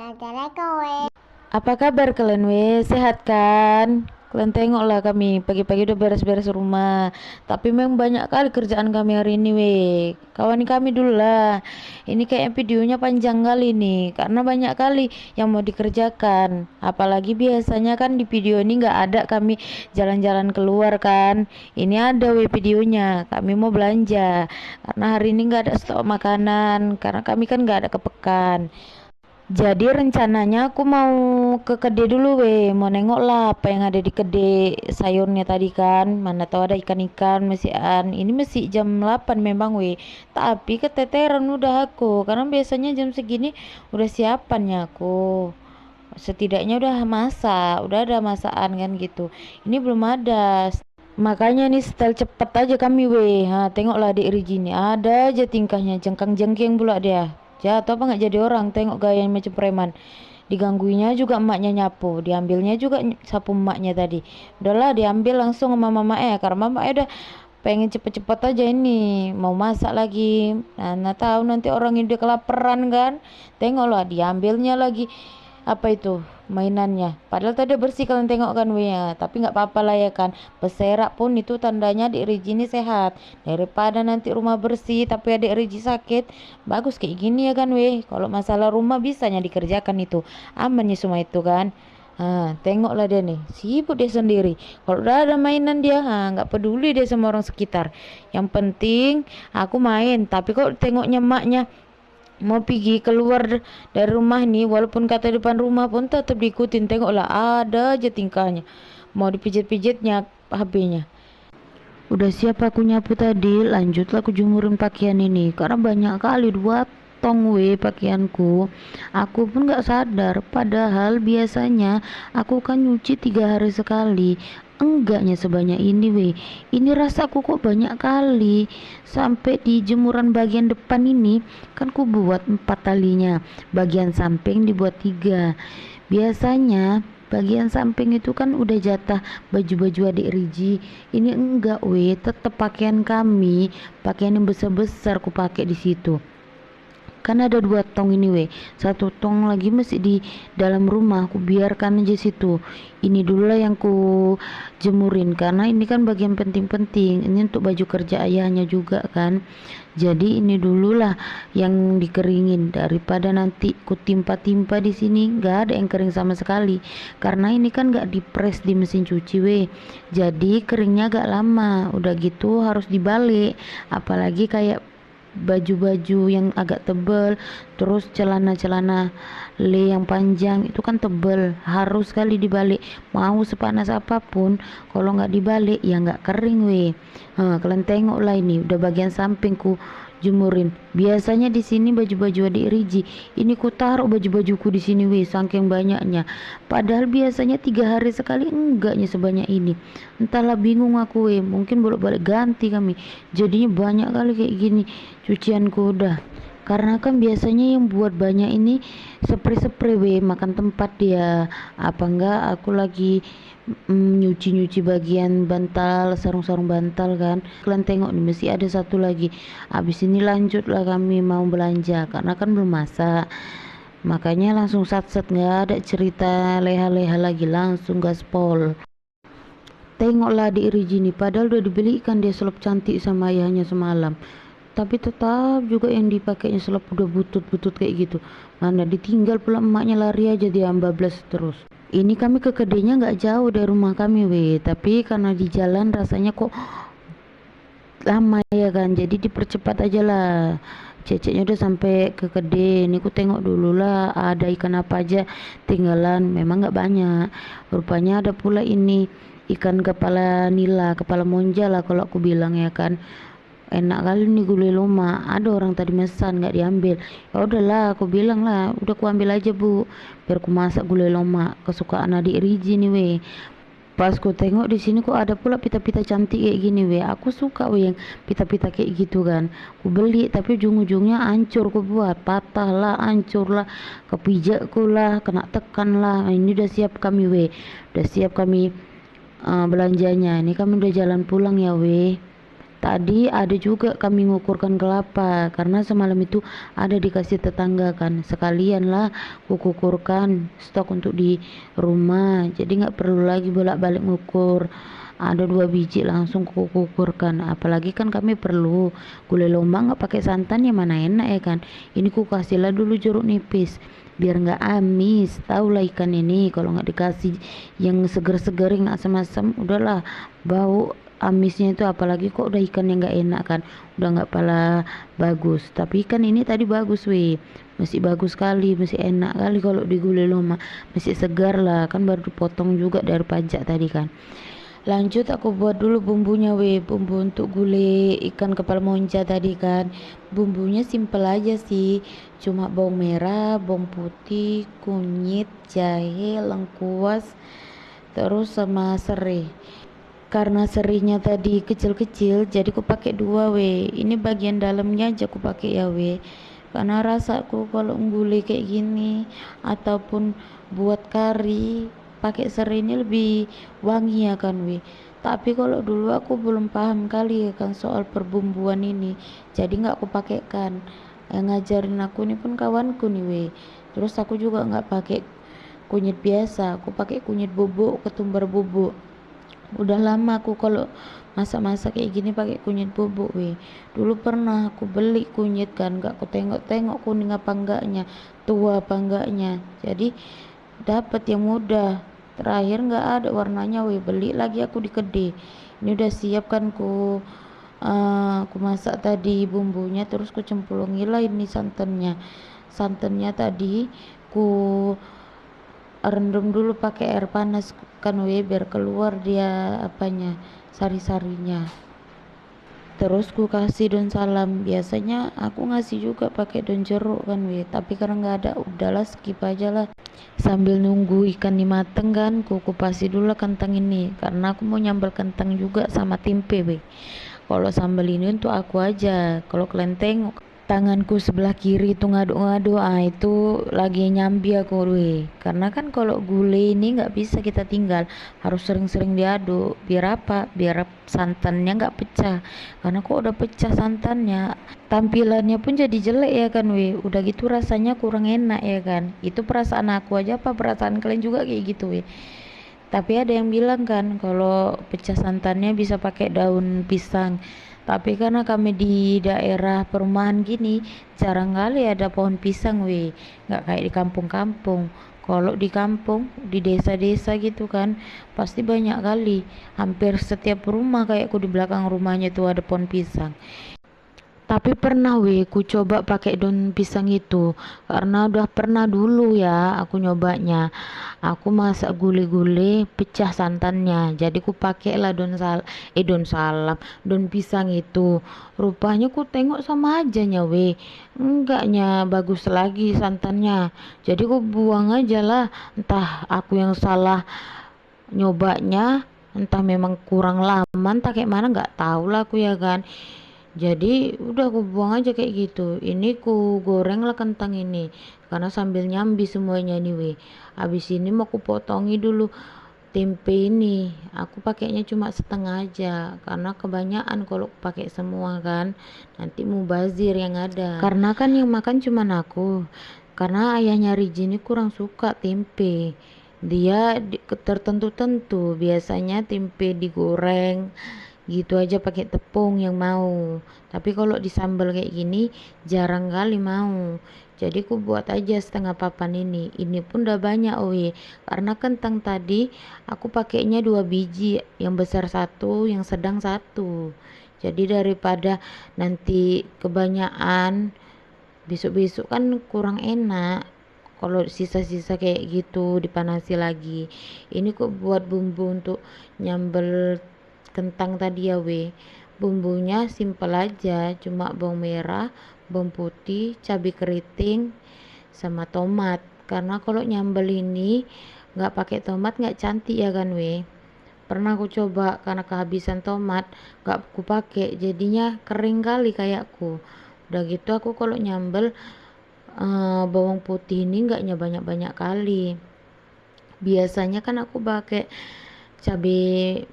Assalamualaikum. Apa kabar kalian sehat kan? Kalian tengoklah kami pagi-pagi udah beres-beres rumah. Tapi memang banyak kali kerjaan kami hari ini Kawani kami dulu lah. Ini kayak videonya panjang kali nih karena banyak kali yang mau dikerjakan. Apalagi biasanya kan di video ini nggak ada kami jalan-jalan keluar kan. Ini ada videonya. Kami mau belanja karena hari ini nggak ada stok makanan karena kami kan nggak ada kepekan. Jadi rencananya aku mau ke Kede dulu mau nengok lah apa yang ada di Kede sayurnya tadi kan. Mana tahu ada ikan-ikan mesian. Ini masih jam 8 memang tapi keteteran udah aku karena biasanya jam segini udah siapannya aku. Setidaknya udah masak, udah ada masakan kan gitu. Ini belum ada. Makanya nih style cepet aja kami tengoklah di Rigi ini ada aja tingkahnya jengkang-jengking pula dia. Jatuh apa nggak jadi orang, tengok gayanya macam preman. Digangguinya juga emaknya nyapu, diambilnya juga sapu emaknya tadi. Udahlah diambil langsung sama mama karena mama udah pengen cepet-cepet aja ini mau masak lagi. Nah tahu nanti orang ini kelaparan kan. Tengoklah diambilnya lagi apa itu mainannya, padahal tadi bersih kalian tengok kan tapi nggak apa-apa lah ya kan, berserak pun itu tandanya adik Riji ini sehat daripada nanti rumah bersih tapi adik Riji sakit. Bagus kayak gini ya kan kalau masalah rumah bisanya dikerjakan itu amannya semua itu kan. Tengoklah dia nih sibuk dia sendiri, kalau udah ada mainan dia nggak peduli dia sama orang sekitar, yang penting aku main. Tapi kok tengoknya maknya mau pergi keluar dari rumah nih, walaupun kata depan rumah pun tetap diikutin. Tengoklah ada aja tingkahnya mau dipijit-pijitnya HP-nya. Udah siap aku nyapu tadi, lanjutlah aku jumurin pakaian ini karena banyak kali 2 tong pakaianku. Aku pun gak sadar, padahal biasanya aku kan nyuci 3 hari sekali. Enggaknya sebanyak ini ini rasaku kok banyak kali. Sampai di jemuran bagian depan ini kan ku buat 4 talinya, bagian samping dibuat 3. Biasanya bagian samping itu kan udah jatah baju-baju adik Riji. Ini enggak tetap pakaian kami, pakaian yang besar-besar ku pakai di situ. Kan ada 2 tong ini 1 tong lagi masih di dalam rumah, aku biarkan aja situ. Ini dulu lah yang ku jemurin karena ini kan bagian penting-penting, ini untuk baju kerja ayahnya juga kan. Jadi ini dulu lah yang dikeringin daripada nanti ku timpa-timpa di sini nggak ada yang kering sama sekali karena ini kan nggak dipres di mesin cuci jadi keringnya agak lama. Udah gitu harus dibalik, apalagi kayak baju-baju yang agak tebel, terus celana-celana yang panjang itu kan tebel, harus sekali dibalik. Mau sepanas apapun kalau nggak dibalik ya nggak kering kalian tengok lah, ini udah bagian sampingku jumurin. Biasanya di sini baju-baju adik Riji, ini ku taruh baju-bajuku di sini saking banyaknya, padahal biasanya 3 hari sekali, enggaknya sebanyak ini. Entahlah bingung aku mungkin bolak-balik ganti kami jadinya banyak kali kayak gini cucianku udah. Karena kan biasanya yang buat banyak ini spray-spray makan tempat dia. Apa enggak aku lagi nyuci-nyuci bagian bantal, sarung-sarung bantal kan. Kalian tengok nih masih ada satu lagi. Habis ini lanjutlah kami mau belanja karena kan belum masak. Makanya langsung sat-sat, nggak ada cerita leha-leha lagi, langsung gaspol. Tengoklah di Riji nih, padahal udah dibelikan dia selop cantik sama ayahnya semalam, tapi tetap juga yang dipakainya selop udah butut-butut kayak gitu. Mana ditinggal pula emaknya, lari aja dia bablas terus. Ini kami ke kedainya nggak jauh dari rumah kami tapi karena di jalan rasanya kok lama ya kan, jadi dipercepat aja lah. Ceceknya udah sampai ke kedai. Ini ku tengok dulu lah ada ikan apa aja tinggalan, memang nggak banyak. Rupanya ada pula ini ikan kepala nila, kepala monja lah kalau aku bilang ya kan. Enak kali nih gulai loma, ada orang tadi mesan nggak diambil. Ya udahlah aku bilang lah, udah ku ambil aja bu biar ku masak gulai loma kesukaan adik Riji nih Pas ku tengok di sini kok ada pula pita-pita cantik kayak gini aku suka yang pita-pita kayak gitu kan. Ku beli tapi ujung-ujungnya hancur, ku buat patah lah, hancur lah, kepijakku lah, kena tekan lah. Nah, ini udah siap kami udah siap kami belanjanya. Ini kami udah jalan pulang ya Tadi ada juga kami ngukurkan kelapa karena semalam itu ada dikasih tetangga kan, sekalian lah kukukurkan stok untuk di rumah, jadi nggak perlu lagi bolak-balik ngukur. Ada 2 biji langsung kukukurkan, apalagi kan kami perlu gulai lombang nggak pakai santan ya mana enak ya kan. Ini ku kasihlah dulu jeruk nipis biar nggak amis. Tahu lah ikan ini kalau nggak dikasih yang seger-seger yang asam-asam udahlah bau amisnya itu, apalagi kok udah ikan yang nggak enak kan, udah nggak pala bagus. Tapi ikan ini tadi bagus weh, masih bagus sekali, masih enak kali kalau digulai lomak, masih segar lah kan, baru dipotong juga dari pajak tadi kan. Lanjut aku buat dulu bumbunya weh, bumbu untuk gulai ikan kepala monca tadi kan. Bumbunya simple aja sih, cuma bawang merah, bawang putih, kunyit, jahe, lengkuas, terus sama serai. Karena serinya tadi kecil-kecil jadi aku pakai 2 ini bagian dalamnya aja aku pakai ya karena rasaku kalau gulai kayak gini ataupun buat kari pakai seri ini lebih wangi ya kan tapi kalau dulu aku belum paham kali ya kan soal perbumbuan ini, jadi nggak aku pakaikan. Yang ngajarin aku ini pun kawanku nih terus aku juga nggak pakai kunyit biasa, aku pakai kunyit bubuk, ketumbar bubuk. Udah lama aku kalau masak-masak kayak gini pakai kunyit bubuk dulu pernah aku beli kunyit kan, gak aku tengok-tengok kuning apa enggaknya, tua apa enggaknya, jadi dapat yang muda, terakhir nggak ada warnanya beli lagi aku di kedai. Ini udah siap kan aku masak tadi bumbunya, terus ku cemplungin lah ini santannya tadi ku rendam dulu pakai air panas kan biar keluar dia apanya sari-sarinya. Terus ku kasih daun salam, biasanya aku ngasih juga pakai daun jeruk kan tapi karena nggak ada udahlah skip aja lah. Sambil nunggu ikan dimateng kan ku kupasi dulu kentang ini karena aku mau nyambal kentang juga sama tempe Kalau sambal ini untuk aku aja, kalau kalian tengok tanganku sebelah kiri itu ngaduk-ngaduk, itu lagi nyambi aku karena kan kalau gulai ini nggak bisa kita tinggal, harus sering-sering diaduk biar apa, biar santannya nggak pecah, karena kok udah pecah santannya tampilannya pun jadi jelek ya kan udah gitu rasanya kurang enak ya kan. Itu perasaan aku aja apa perasaan kalian juga kayak gitu tapi ada yang bilang kan kalau pecah santannya bisa pakai daun pisang. Tapi karena kami di daerah perumahan gini, jarang kali ada pohon pisang nggak kayak di kampung-kampung. Kalau di kampung, di desa-desa gitu kan, pasti banyak kali. Hampir setiap rumah kayak aku di belakang rumahnya tuh ada pohon pisang. Tapi pernah ku coba pakai daun pisang itu karena udah pernah dulu ya aku nyobanya. Aku masak gulai-gulai pecah santannya. Jadi ku pakai lah daun pisang itu. Rupanya ku tengok sama aja nya enggaknya bagus lagi santannya. Jadi ku buang aja lah. Entah aku yang salah nyobanya, entah memang kurang lama, entah kayak mana nggak tahu lah aku ya kan. Jadi udah aku buang aja kayak gitu. Ini ku goreng lah kentang ini karena sambil nyambi semuanya nih habis ini mau ku potongi dulu tempe ini, aku pakainya cuma setengah aja karena kebanyakan kalau pakai semua kan nanti mubazir yang ada, karena kan yang makan cuma aku, karena ayahnya Riji ini kurang suka tempe, dia tertentu-tentu biasanya tempe digoreng gitu aja pakai tepung yang mau, tapi kalau disambal kayak gini jarang kali mau. Jadi aku buat aja setengah papan ini pun udah banyak karena kentang tadi aku pakainya 2 biji, yang besar satu yang sedang satu, jadi daripada nanti kebanyakan besok-besok kan kurang enak kalau sisa-sisa kayak gitu dipanasi lagi. Ini kok buat bumbu untuk nyambel kentang tadi ya bumbunya simpel aja, cuma bawang merah, bawang putih, cabai keriting sama tomat, karena kalau nyambel ini nggak pakai tomat nggak cantik ya kan pernah aku coba karena kehabisan tomat nggak aku pakai jadinya kering kali kayakku. Udah gitu aku kalau nyambel bawang putih ini nggaknya banyak-banyak kali, biasanya kan aku pakai cabai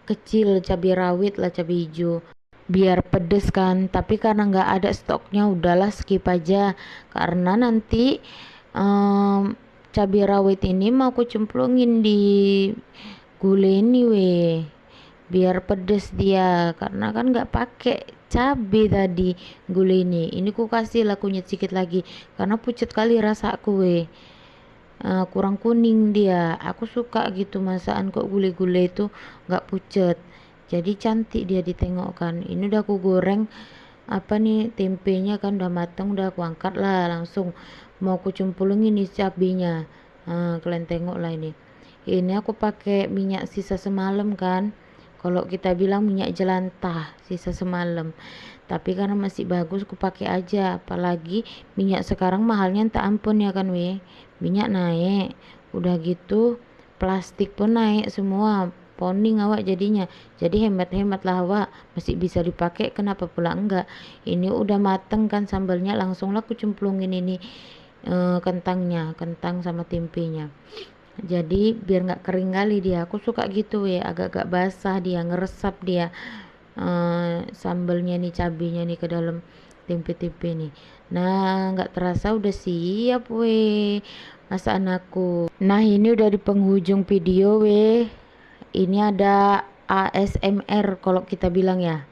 kecil, cabai rawit lah, cabai hijau. biar pedes kan, tapi karena nggak ada stoknya udahlah skip aja, karena nanti em, cabai rawit ini mau aku cemplungin di gulai ini weh, biar pedes dia, karena kan nggak pakai cabai tadi gulai ini ku kasih lah kunyit sedikit lagi karena pucat kali rasaku weh. Kurang kuning dia, aku suka gitu masakan kok gulai-gulai itu nggak pucet, jadi cantik dia ditengok kan. Ini udah aku goreng apa nih, tempenya kan udah mateng, udah aku angkat lah langsung mau aku cemplungin ini cabenya. Kalian tengok lah ini aku pakai minyak sisa semalam kan, kalau kita bilang minyak jelantah sisa semalam, tapi karena masih bagus aku pakai aja, apalagi minyak sekarang mahalnya tak ampun ya kan weh, minyak naik udah gitu, plastik pun naik semua, poning awak jadinya, jadi hemat-hemat lah awak, masih bisa dipakai kenapa pula enggak. Ini udah mateng kan sambalnya, langsung lah aku cemplungin ini kentangnya, kentang sama tempenya, jadi biar nggak kering kali dia, aku suka gitu ya, agak-agak basah dia, ngeresap dia sambalnya nih, cabenya nih ke dalam tempe-tempe nih. Nah nggak terasa udah siap weh masakan aku. Nah ini udah di penghujung video weh, ini ada ASMR kalau kita bilang ya,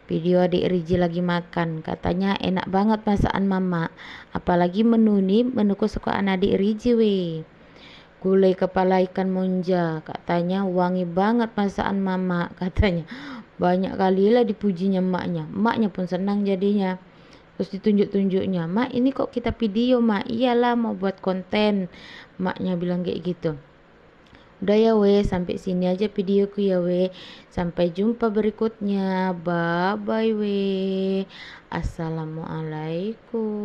video adik Riji lagi makan, katanya enak banget masakan mama, apalagi menu nih, menu kesukaan adik Riji weh, gulai kepala ikan monja, katanya wangi banget masakan mama katanya. Banyak kali lah dipujinya emaknya pun senang jadinya, terus ditunjuk-tunjuknya, mak ini kok kita video mak, iyalah mau buat konten, maknya bilang kayak gitu. Udah ya weh, sampai sini aja videoku ya weh, sampai jumpa berikutnya, bye bye weh, assalamualaikum.